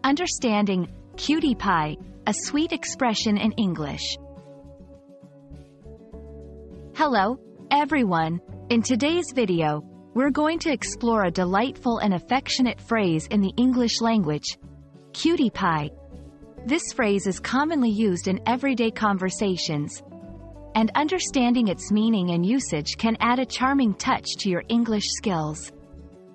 Understanding cutie pie, a sweet expression in English. Hello, everyone. In today's video, we're going to explore a delightful and affectionate phrase in the English language, cutie pie. This phrase is commonly used in everyday conversations, and understanding its meaning and usage can add a charming touch to your English skills.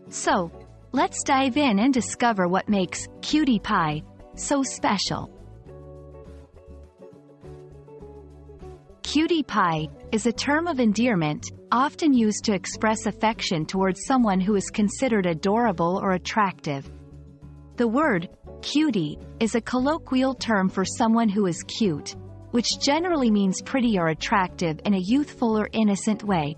So, let's dive in and discover what makes cutie pie so special. Cutie pie is a term of endearment, often used to express affection towards someone who is considered adorable or attractive. The word cutie is a colloquial term for someone who is cute, which generally means pretty or attractive in a youthful or innocent way.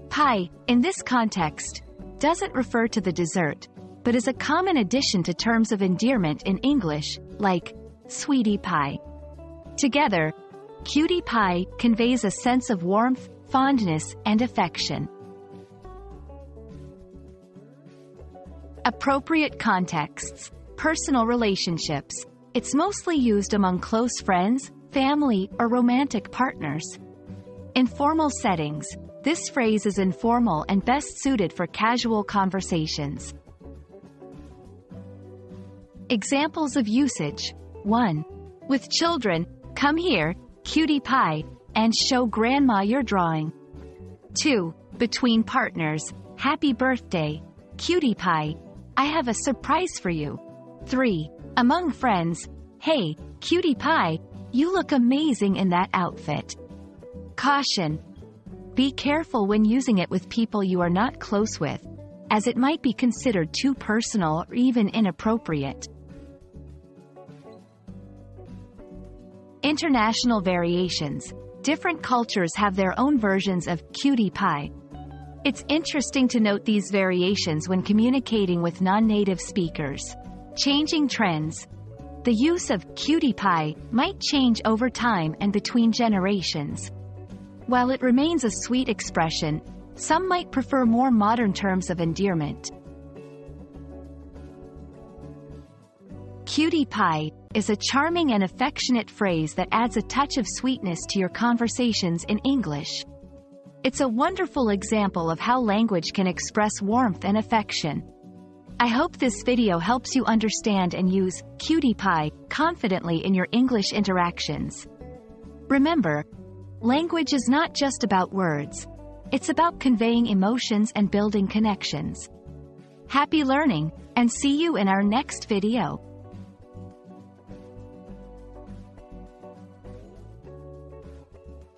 Pie, in this context, doesn't refer to the dessert, but is a common addition to terms of endearment in English, like sweetie pie. Together, cutie pie conveys a sense of warmth, fondness, and affection. Appropriate contexts. Personal relationships. It's mostly used among close friends, family, or romantic partners. Informal settings. This phrase is informal and best suited for casual conversations. Examples of usage. 1. With children, come here, cutie pie, and show grandma your drawing. 2. Between partners, happy birthday, cutie pie, I have a surprise for you. 3. Among friends, hey, cutie pie, you look amazing in that outfit. Caution. Be careful when using it with people you are not close with, as it might be considered too personal or even inappropriate. International variations. Different cultures have their own versions of cutie pie. It's interesting to note these variations when communicating with non-native speakers. Changing trends. The use of cutie pie might change over time and between generations. While it remains a sweet expression, some might prefer more modern terms of endearment. Cutie pie is a charming and affectionate phrase that adds a touch of sweetness to your conversations in English. It's a wonderful example of how language can express warmth and affection. I hope this video helps you understand and use cutie pie confidently in your English interactions. Remember, language is not just about words. It's about conveying emotions and building connections. Happy learning, and see you in our next video.